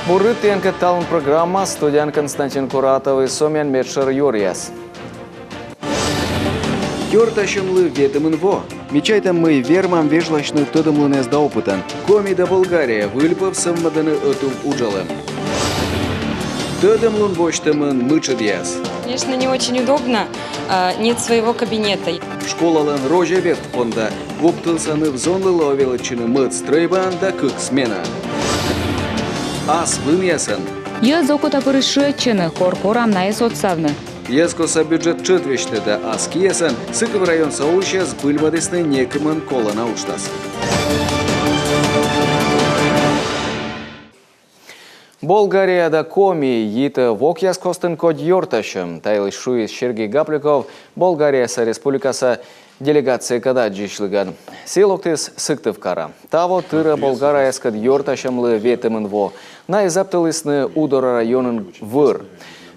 Бурытенка талын программа студент Константин Куратов и Сомян Медшер Юрьяс. Юрташымлы ветымынво. Мечайтам мы вермам вежлачны тыдымлыны сда опытан. Комида Болгария выльпов саммаданы ötув уджалым. Тыдымлын боштымын мычыдьяс. Конечно, не очень удобно, нет своего кабинета. Школалан рожа вет фонда. Воптылсаны в зонлы ловелычыны мыт стройбан да кык смена. Ас выньясан. Я зокота порышечены, коркорам на соцсавны. Ескоса бюджет четвечты да ас киясан, сыков район сауща с бульвадысны некымын кола науштас. Болгарияда коми йиты вокяс костын код йорташым. Тайлы шуис Сергей Гапликов, Болгарияса республикаса делегация када джишлыган. Селоктыс сыктыв кара. Таво тыра Болгарияскад йорташымлы ветымынво. На изаптылысны удора районын выр.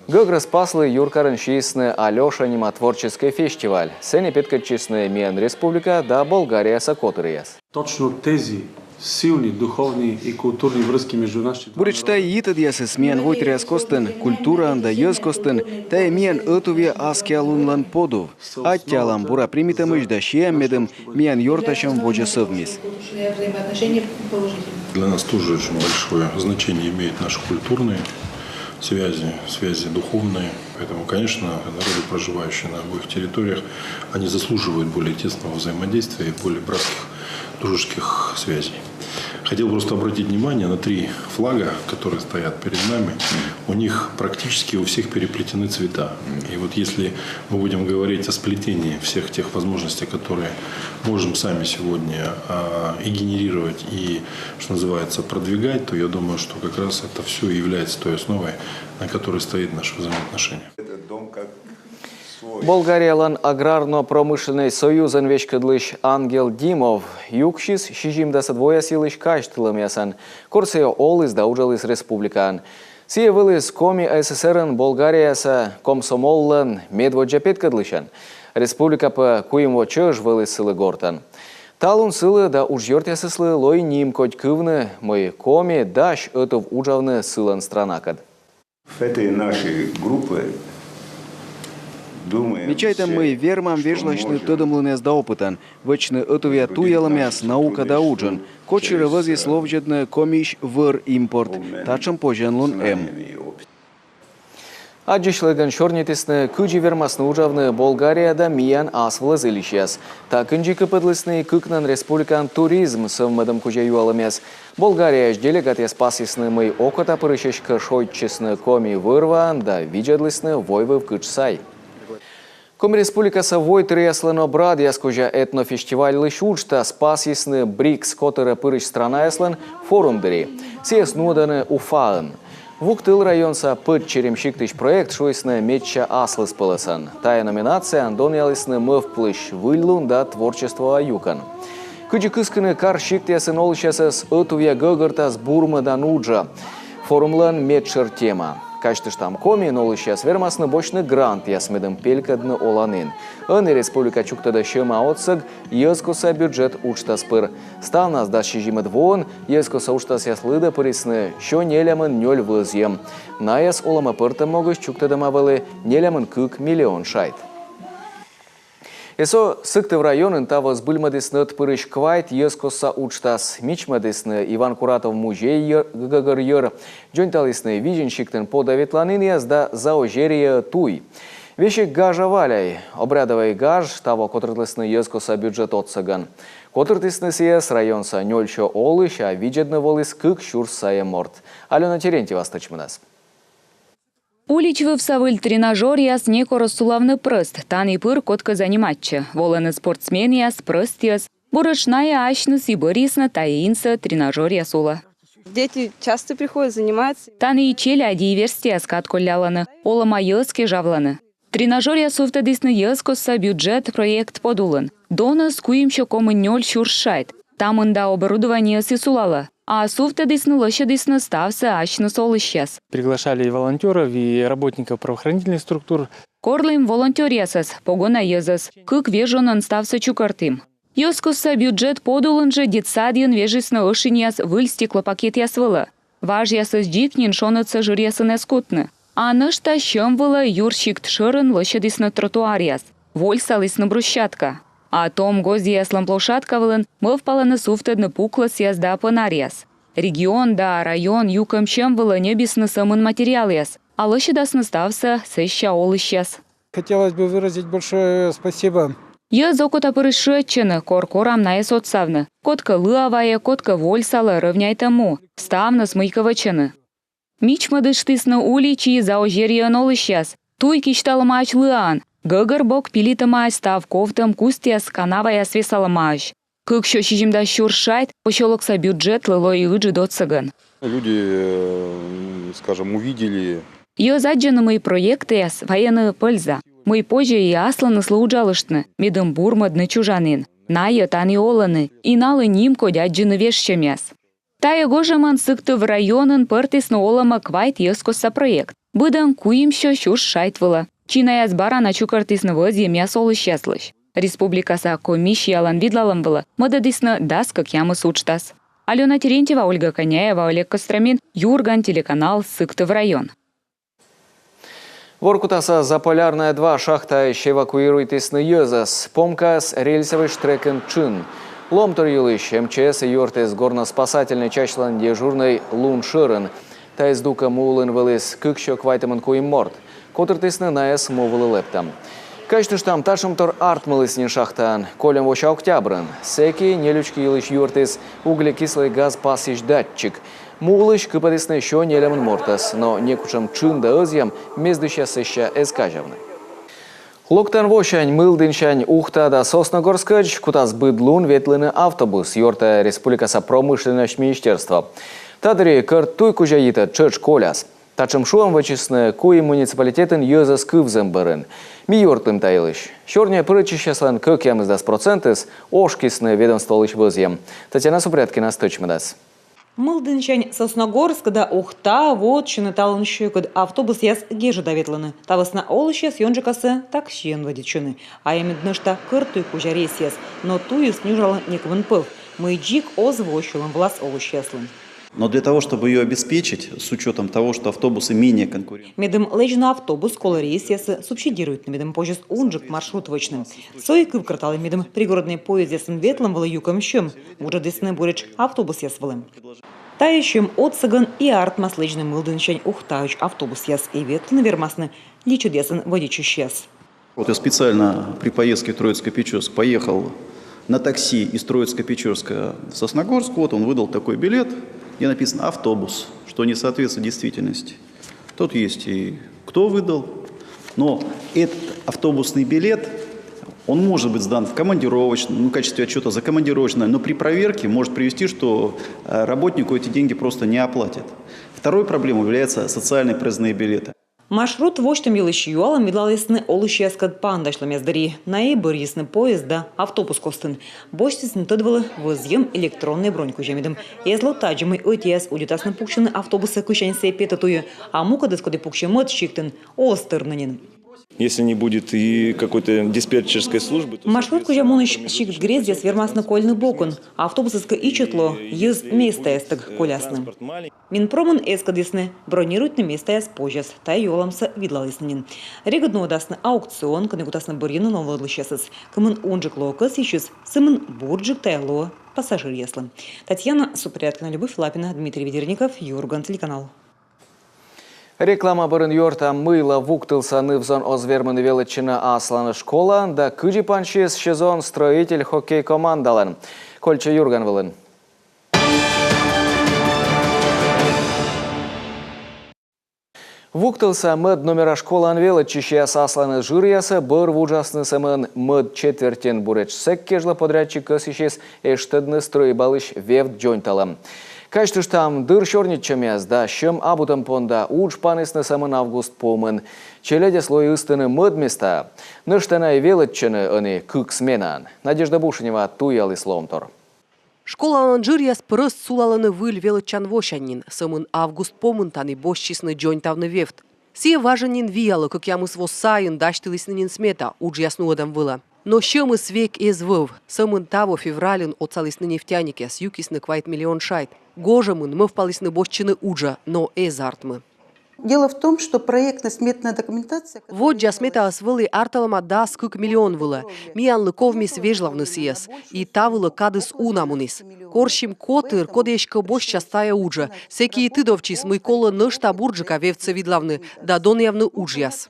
Гыгры спаслы юркарын шиисны Алёша аниматворческий фестиваль. Сене петкачисны Миен республика да Болгария сакотырияс. Точно тези силни духовни и културни връзки между нашите два Буречтай йитыдьясы смиян войтряс костын, культура анда йыз костын, та миян ытуве аскиалунлан подув. Аттялам бура примитамыш да шияммедым миян йорташам вожа совмис. Для нас тоже очень большое значение имеют наши культурные связи духовные. Поэтому, конечно, народы, проживающие на обоих территориях, они заслуживают более тесного взаимодействия и более братских, дружеских связей. Хотел просто обратить внимание на 3 флага, которые стоят перед нами. У них практически у всех переплетены цвета. И вот если мы будем говорить о сплетении всех тех возможностей, которые можем сами сегодня и генерировать, и, что называется, продвигать, то я думаю, что как раз это все и является той основой, на которой стоит наше взаимоотношение. Болгариялан аграрно-промышленный союзан вешкадлыш Ангел Димов юкшис шижимдаса двоя силыш каштылым ясан. Корсео олыс да ужалыс республикан. Сие вылыс коми СССР-ын Болгарияса комсомоллан медводжа петкадлышан. Республика по куимо чыж вылыс сылы гортан. Талун сылы да уж йортясыслы лой ним коть кывны мы коми даш ötов ужавны сылан странакад. В этой нашей группе Мечайтам мы вермам вежлачны тыдымлыны сда опытан. Вычны ötuvе туялымяс наука да уджан. Кочыры вăзи словжедны комиш выр импорт. Тачым поженлун эм. Аджишлыган шорнетесны кыджи вермасны ужавны Болгарияда миян ас влазылишяс. Так инжи кыпыдлысны кыкнан республикан туризм сывмыдым кужаю алымяс. Болгария делегатия спасисны мы окота пырышешка шойчесны коми вырван да виджадлысны войвы в кычсай. Коми республикаса войт ряслано брад яскужа этнофестиваль лышучта спасисны БРИКС, который пырыш страна яслан форум дыри. Сес нуданы уфаын. Вуктыл районса пыт черемщиктыш проект шуйсны метча аслыс пылысын. Тая номинация андон ялысны мыв плыш выльлун да творчество аюкан. Кыджи кыскыны кар щиктясын олышасыз ötuvе гыгыртас бурмы да нуджа. Форумлан метшер тема. Каштыштам коми нолышас вермасны бочны грант ясмедым пелькадны оланын. Ыны республика чуктада шыма отсыг ескоса бюджет учтас пыр. Ставнас да шижимыд вон ескоса учтас яслыда пырисны шо нелямын нёль вызьем. Наяс олама пырты могыш чуктадама вылы нелямын кык миллион шайт. Эсо сыктыв районын тавыз былмадысны тпырыш квайт ескоса учтас мичмадысны Иван Куратов музей гыгыр йыр. Джонталысны виженщиктен подаветланын язда заожерия туй. Вешек гажа валяй. Обрядовый гаж таво котыртлысны ескоса бюджет отсаган. Котыртысны сиес районса нёльшо олыш, а виджедны волыс кык шур сая морт. Алена Терентьева стачмынас. Уличвы в савыль тренажер яс некоро сулавны прыст, таны пыр котка заниматчы. Воланы спортсмен яс прыст яс. Бурышная ашныс и борисна таинса тренажер ясула. Дети часто приходят заниматься. Таны и чели ади версти яскат коляланы, олама йыски жавланы. Тренажер ясуфта дисны йыскоса бюджет проект подулын. Дона скуимшо комы нёль шуршайт. Тамында оборудование сисулала. А суфта дисны лыща дисны стався ашны солыщас. Приглашали и волонтеров, и работников правоохранительных структур. Корлым волонтер ясас, погона езас, кык вежонан стався чукартым. Йоскоса бюджет подулын же детсадьын вежесны ошин яс выль стеклопакет ясвыла. Важ ясыз дикнин шоныца жирясын эскутны. Анышта шым вылы юрщик тшырын лощадисны тротуар яс. Вольсалысны брусчатка. А том гози яслым площадка вылын мыв паланы суфтыдны пуклас язда пынар яс. Регион да район юкам чем вылы небесны самын материал яс. А лощадасны ставса сэща олыш яс. Хотелось бы выразить большое спасибо. Ез окута пырышетчыны кор-корам на отсавны. Котка лыавая, котка вольсалы равняйтаму. Ставны смыйковачыны. Мичмады штысны уличи за ожерьен олыш яс. Туй кишталымач лыан. Гыгыр бок пилитымач став ковтым кустяс канавая свесалымач. Кыкшо шижимда щуршайт, пощелокса бюджет лыло и ыджи доцыгын. Люди, скажем, увидели. Ез аджыны мы проекты яс военные польза. Мы позже и асланы служалыштны, медым бурмадны чужанын. Найы тани оланы, и налы нимко дяджыны вешчем яс. Тая гожаман сыкты в районын пыртысны олама квайт ескоса проект. Быдан куимшо щуршайт выла. Чинаяс барана чукартысны вызьем яс олыш яслыш. Республикаса комиссиялан видлалам было, модадысны даскак ямы сучтас. Алена Терентьева, Ольга Коняева, Олег Костромин, Юрган, телеканал Сыктыв район. Воркутаса Заполярная 2 шахта еще эвакуирует из Езас. Помкас рельсовый штрекен чин. Ломтор юлыш МЧС и юртес горно-спасательной чачлан дежурной Лун Ширен. Та из дука мулын вылез кыкшо квайтамын куим морд. Котыртысны наэс мовылы лептам. Качтыштам ташымтор артмылыснин шахтан. Колем воша октябрын. Секи нелючки юлыш юртес углекислый газ пасищ датчик. Мулыш кыпадысны еще нелемын мортас, но некучам чында ызьям мездыща сэща эскажавны. Локтан вошань мылдыншань ухта да Сосногорскач, кутас быдлун ветлыны автобус, юрта республикаса промышленность министерства. Тадыри кыртуй кужаита чырч коляс. Тачым шуам вычисны куи муниципалитетын езас кывзым бырын. Ми юртым тайылыш. Шорня пырычищаслан кык ямыздас процентыс, ошкисны ведомстволыш вызьям. Татьяна Супряткина стычмадас. Мылдынчань Сосногорск да Ухта вот чиныталын шөкід автобус яс гежі даветлыны. Тавысна олыш яс йонжыкасы таксиен водичыны. А емеднышта кыртуй кужарес яс, но туюс нюжалы неквын пыл. Мыйджик озвощулым влас олыш яслын. Но для того, чтобы ее обеспечить, с учетом того, что автобусы менее конкурентны. Медым лежна автобус колы рейс ясы субсидируют на медым позже унжик маршрутовочным. Сойкы вкраталы медым пригородный поезд ясын ветлым валы юком щем. Уже десны бурыч автобус яс вылым. Тающим отсыган и арт маслежный мылдынчань ухтаюч автобус яс и ветлын вермасны личу ясын водичущ яс. Вот я специально при поездке в Троицко-Печорск поехал на такси из Троицко-Печорска в Сосногорск. Вот он выдал такой билет, где написано «автобус», что не соответствует действительности. Тут есть и кто выдал, но этот автобусный билет, он может быть сдан в командировочном, в качестве отчета за командировочное, но при проверке может привести, что работнику эти деньги просто не оплатят. Второй проблемой являются социальные проездные билеты. Маршрут воштым елыш юалым медлалысны олыш яскад пандашлым яздари. Наибыр ясны поезда автобус костын. Боштисны тыдвалы вызьем электронный бронь кужемидым. Езло таджимы өтияс удитасны пукшыны автобусы кышаньсе петатую, а мукадыскоды пукшемыт щиктын остырнынин. Если не будет и какой-то диспетчерской службы... Маршрут кужамуныш щикт грезья свермасны кольны бокон. Автобусыска ичетло ез места эстык колясны. Минпромын эскадысны бронируют на места яс позжас. Тай йоламса видлалыснын. Регодно дасны аукцион, кыныкутасны бырьыны новодлыщасыз. Кымын унжик локас ищус, сымын бурджик тайло пассажир яслы. Татьяна Супряткина, Любовь Лапина, Дмитрий Ведерников, Юрган, телеканал. Реклама бұрын йорта мыла вуктылса нывзон озвермыны величина асланы школа, да күжі паншес сезон строитель хоккей командалан. Кольча Юрган вылын. Вуктылса мыд номера школан величище асланы жирясы бір вужасны сымын мыд четвертен буреч секкежлы подрядчик кысышес эштедны стройбалыш вевд джойнталым. Качтыштам дыр шорниччамяз да шым абутым понда уч панысны самын август помын. Челеде слой ыстыны мыд места. Ныштанай величчыны ыны кык сменан. Надежда Бушинева туял исломтор. Школалан жиряс пырыс сулаланы выль величчан вошаннин. Самын август помын таны бошчисны джойнтавны вевт. Сие важанин виялы, как ямыс воссайын даштылыснынин смета, уж ясну адам выла. Но щемыс век эзвыв. Сымын таво феврален оцалисны нефтяники с юкисны квайт миллион шайт. Гожемын мы впалисны бощины уджа, но эзартмы. Дело в том, что проектно-сметная документация... Вот джасмета асвылы арталама да скык миллион вылы. Миян лыковмис вежлавны съес. И та вылы кадыс унамунис. Корщим котыр, кодешка боща стая уджа. Секи и тыдовчис мыкола нышта бурджика вевца видлавны, да дон явны уджьяс.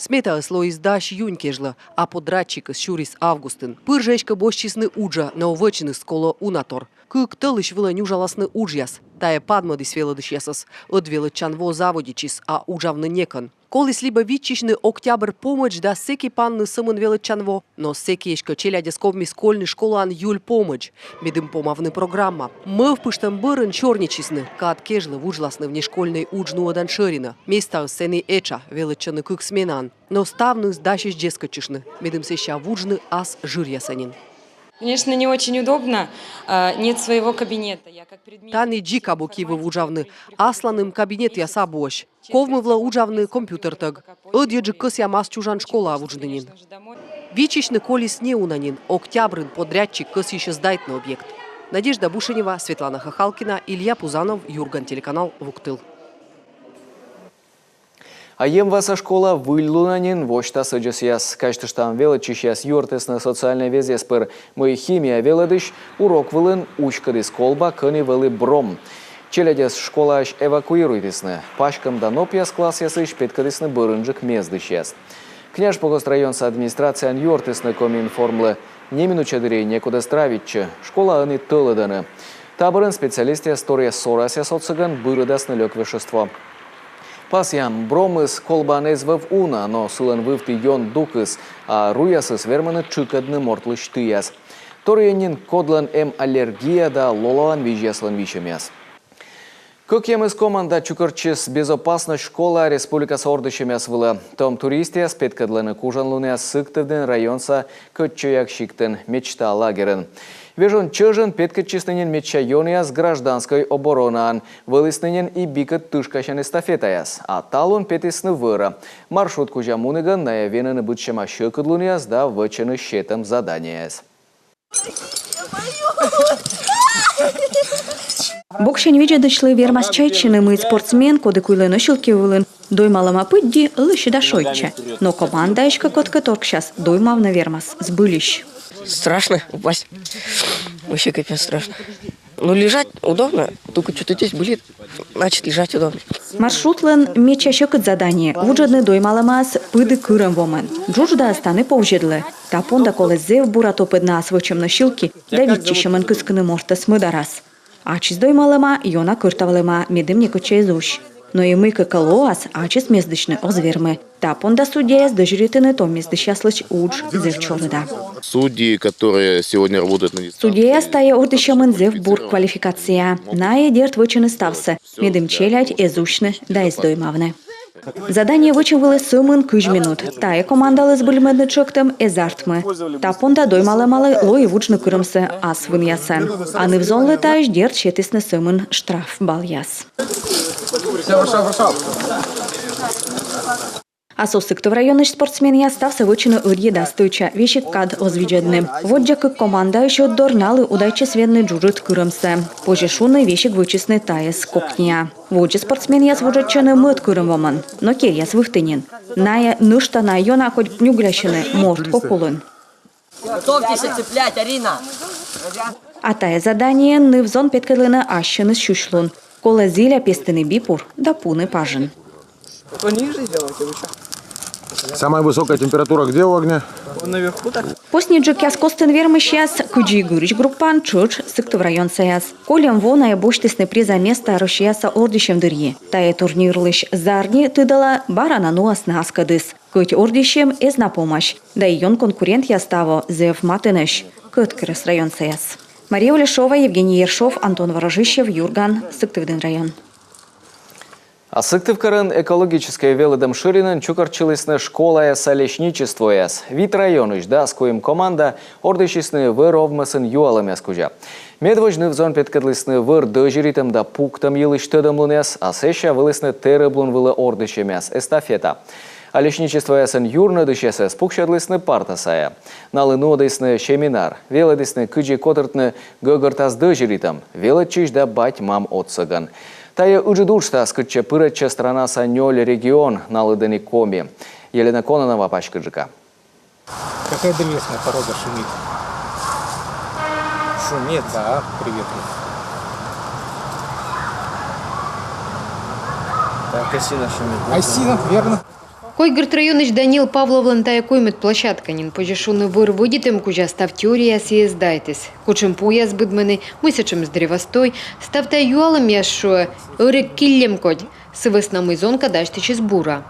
Смета асло издаш юнькежла, а подратчик щурис августын. Пыржечка бощисны уджа, на увечины скола унатор. Кык тылыш вылы нюжаласны уджьяс. Тая падмады свеладыш ясас. Отвелы чанво заводичис, а уджавны некон. Колис либо витчичны октябрь помощь, да секи панны сымын велы чанво. Но секи ешка челядесковми скольны школан юль помощь. Медым помавны программа. Мы в пыштам бырын черничисны. Кад кежлы вужласны внешкольной уджну аданшерина. Места сены эча, велы чаны кык сменан. Но ставны сдащиш дескочишны. Медым сеща вужны ас жирьясанин. Конечно, не очень удобно. Нет своего кабинета. Таны джика букивы вужавны. Асланым кабинет яса бош. Ковмы вла уджавны компьютер таг. Одеджи кыс ямас чужан школа вуждынин. Вичичны колис не унанин. Октябрын подрядчик кыс еще сдает на объект. Надежда Бушенева, Светлана Хахалкина, Илья Пузанов, Юрган, телеканал Вуктыл. А емваса школа выльлунанин вошта сыджасияс. Качтыштан велочищас юртесны социальной везеспыр. Мы химия велодыш, урок вылын учкадыс колба кыны вылы бром. Челядес школа аж эвакуируйтесны. Пашкам данопьяс класс ясыш петкадысны бырынжык мездышяс. Княж Погост районса администрациян юртесны коминформлы. Неминучадырей некуда стравитчы. Школа аны тылыданы. Табырын специалисты история сорася соцыган бырыдасны лёк вешество. Пасям бромыс колбанез вов уна, но сылан вывты йон дукыс, а руясыс верманы чыкадны мортлыш тыяс. Торьянин кодлан аллергия да лолалан вижяслан вичемяс. Как емыс команда чукарчис безопасность школа республика сордышемяс выла. Том туристия спеткадланы кужан луня сыктывден районса көтчөяк шиктен мечта лагерен. Вежон чыжын петкачиснынен мечайонияс гражданской оборонан, вылыснынен и бикат тышкашен эстафетаяс, а талон петисны выра. Маршрут кужамуныган наявенаны бытчема шыкыдлунияс да вычыны щетом заданияс. Бокшен виджедычлы вермас чайчины мы спортсмен, коды куйлыны шылки вылын. Доймалама пыдди лыщи да шойча. Но команда ешка котка торкшас доймавна вермас сбылищ. Страшно упасть. Вообще капец страшно. Ну, лежать удобно, только что-то здесь болит, значит, лежать удобно. Маршрутлен меча щекот задание. Вуджадны доймаламас пыды кырым вомен. Джужда станы повжедлы. Тапонда колезев бурато пыднас вычем на щилки, да витчищемен кыскыны мортас мыдарас. Ачис доймалама, йона кыртавлема, медым некоче изущ. Но и мы какалоас, ачис мездычны озвермы. Тапонда судья дожритыны то мездыщаслыч удж зевчолыда. Судьи, которые сегодня работают на дистанции. Судья стая ордыщамен зев бур квалификация. На едерт вычены ставсы. Медым челядь эзущны да издоймавны. Задание вычевылы сымын кыж минут. Тая командалы с бульмедны чоктым эзартмы. Тапонда доймалы-малы лой вучны кырымсы ас выньясы. Аны взонлы таяж дерт щетисны сымын штраф баляс. А сосыктов районный спортсмен я стався вычину урье достойча вещик кад озвиджедны. Вот же как команда еще дорналы удачи сведны джужит кырымсы. Позже шуны вещик вычисны таес кокния. Вот же спортсмен я свуджачаны мыт кырым воман. Но кер я свыхтынин. Ная нышта на йона хоть нюглящины морт кокулын. Готовьтесь цеплять, Арина! А тая задание нывзон петкалына ащыны щушлун. Кола зиля пестыны бипур да пуны пажын. Пониже сделайте лучше. Самая высокая температура где у огня? Наверху так. Постниджик яс костен вермыщас, куджи гурич группан чуч сыктов район саяс. Колем вона и боштесны приза места рощияса ордищем дырьи. Тая турнирлыш зарни тыдала барана нуас на аскадыс. Куть ордищем эз на помощь. Да и он конкурент яставо зев матыныш. Кыткерес район саяс. Мария Улешова, Евгений Ершов, Антон Ворожищев, Юрган, Сыктывден район. А Сыктывкарын экологическое велодом ширинен чукарчылысны школа яса лечничество яс. Вид районыш да с коим команда ордыщисны выр овмасын юалым яс кужа. Медвожны взон петкадлысны выр дожиритым да пуктам елыштыдым лун яс, а сеща вылысны терыблун вылы ордыщем яс эстафета. А лесничество ясын юрны дышесы спукшадлысны партасая. Налыну дысны шеминар, велы дысны кыджи котыртны гөгыртазды жиритам, велы чижда бать мам отсыган. Тая уджидушта скытча пырытча страна санёль регион налыдыны коми. Елена Кононова пачкыджика. Какая древесная порода шумит? Шумит, да, приветливо. Так, осина шумит. Осина, верно. Койгырт районыш Данил Павловлан тая коймет площадканин, пожешуны выр выдитым, кужа став теория съездайтесь. Кучым пояс быдманы, мысячым с древостой, став тая юалом яшуа, örek киллем кодь, сывыснамый зонка даштич из бура.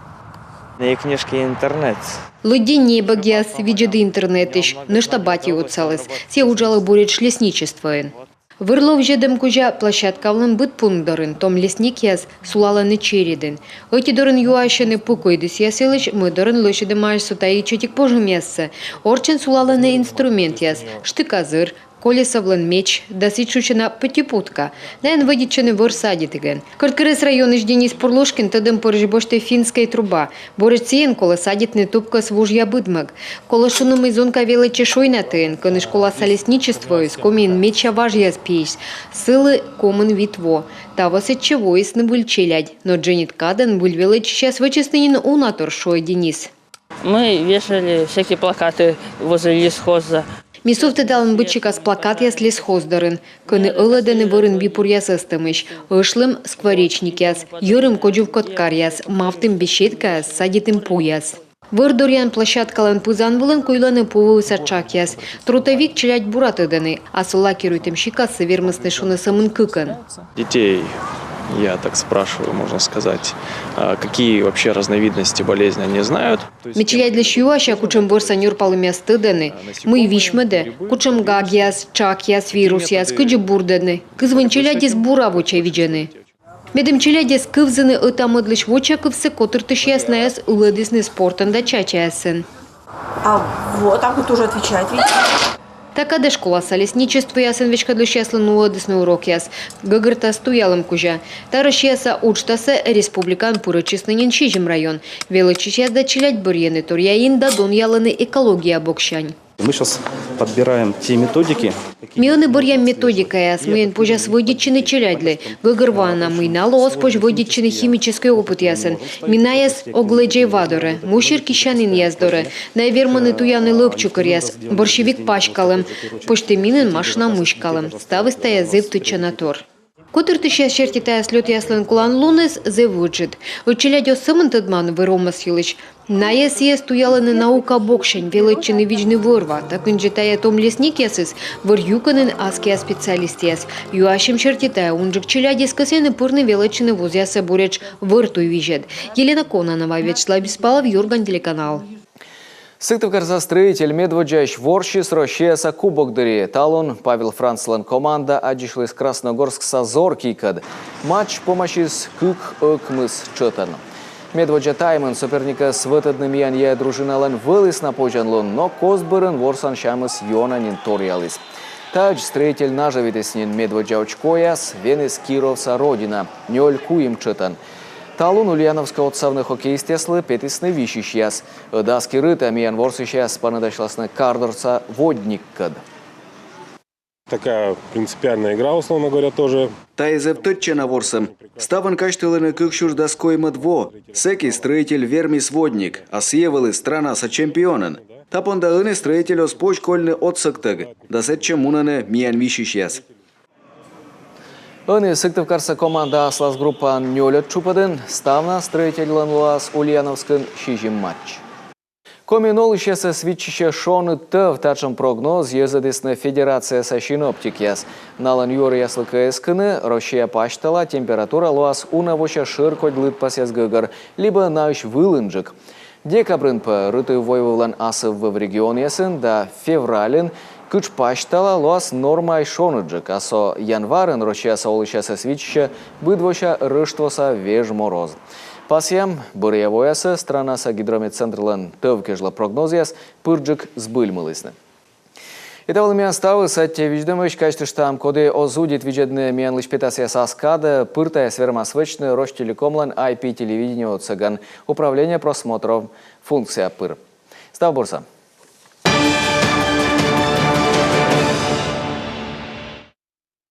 На книжке интернет. Лыди небо гяс, виджеды интернетыш, наштабати уцалыс, все уджалы бурит лесничествоен. Вырлов жедем кужа площадкавлын быт пундарын, том лесник яз сулаланы череден. Оти дорын юашыны пукойдыс ясылыш, мы дорын лошади маш сутаи чутик пожым яссы. Орчен сулаланы инструмент яз, штыказыр, колесовлын меч, дасычучына патипутка. Наян выдичаны вор садитыген. Кыркырыс районыш Денис Пурлушкин тыдым поржбошты финская труба. Борычсиен кола садитны тупка свужья быдмаг. Кола шунымый зонка велы чешойна тыен, кыныш кола солесничество, скомин меча важья спейс. Сылы комын витво. Тавасы чего из ныбыль челядь. Но дженит кадан буль велы сейчас вычеснынин унатор шой Денис. Мы вешали всякие плакаты возле лесхоза. Мисов тедалын бычикас плакат яс лесхоздарын. Кыны ылыдыны вырын випур яс ыстымыш. Ышлым скворечник яс. Йырым коджув коткар яс. Мавтым бешетка яс. Садитым пу яс. Вырдорян площадкалан пызан вылын куйланы пувы сачак яс. Трутовик челядь буратыдыны. Асыла керуйтым шикасы вермысны шуны самын кыкан. Детей я так спрашиваю, можно сказать, какие вообще разновидности болезни они знают. Мечелять для шьюаша кучем борсанюр палымяс тыданы. Мы вишмеде, кучем гагьяс, чакьяс, вирус яс, кыджи бурданы. Кызвын челядис бура воча виджаны. Медем челядис кывзаны ытамыдлыш воча кывсы котыртыш яснаяс уладисны спортанда чачаясын. А вот так вот уже отвечает, видите? Такада школа лесничество ясын вечка длущаслын уладысны урок яс. Гагырта стуялым кужа. Тарыш яса учтасы республикан пурычыснынен чижим район. Велычиш язда челядь бурьены турьяин да дон ялыны экология бокшань. Мы сейчас подбираем те методики. Мионы бурьям методика яс. Мыен пожас выдичины челядли. Гагырвана мыйнало оспоч выдичины химический опыт ясын. Минаяс огледжей вадоры. Мушир кишанин яздоры. Найверманы туяны лыпчукар яс. Борщевик пашкалым. Поштеминын машина мышкалым. Ставы стая зывтыча натор. Котыртыш шертитая слет яслын кулан лунес зе выджит. Учелядё сымын тыдман выромас елыч. Наяс ес туялыны наука бокшень, велычыны вижны вырва. Так инжитая том лесник ясыс, выр юканын аския специалист яс. Юашим шертитая унжик челядис касены пырны велычыны возяса буреч выртуй вижет. Елена Кононова, Вячеслав Беспалов, Юрган, телеканал. Сыктывкарса строитель медводжащ ворщис рощеса кубок дыре. Талон Павел Францлан команда адишлы из Красногорск сазор кикад. Матч помощис кык ыкмыс чытан. Медводжа таймын соперника с вытадным янья дружиналан вылыс на почанлун, но козбырын ворсан шамыс йонанин торялыс. Тадж строитель нажавитеснин медводжа очкояс, венес Кировса родина, нёль куим чытан. Талун Ульяновска отсавны хоккеистеслы петисны вишищяс. Даски рыта миян ворсыщас паныдашласны кардорца водниккад. Такая принципиальная игра, условно говоря, тоже. Таизев тытчена ворсом. Ставан каштылыны кыкшур доской мадво. Секи строитель вермис водник, а съевалы страна со чемпионен. Тапондалыны строитель оспоч кольны отсыктыг. Да сетче мунаны миян вишищяс. Ыны Сыктывкарса команда аслас группан нёлет чупадын, ставна строитель ланлас Ульяновскын шижим матч. Коминол ищеса свитчище шоны тыв тачым прогноз езадесны федерация са шиноптик яс. Налан юры яслы КСКны, Россия паштала, температура луас унавоща ширкодь лытпас язгыгар, либо наущ вылынжик. Декабрын по рыты войвылан асыв в регион ясын, да февралин кыч паштала луас нормай шоныджик, асо январын Россияса олышаса свитчище быдвоща рыштвоса веж мороз. Пасьям, бурьявояса, странаса гидрометцентрлан тывкежла прогнозияс, пырджик сбыльмылысны. Это волмен ставы сатте виждамыш качты штам коды озудит виджедны мен лишпетасия саскада пыртая свермасвечны Ростелекомлан IP телевидение от цыган. Управление просмотров функция пыр. Став бурса.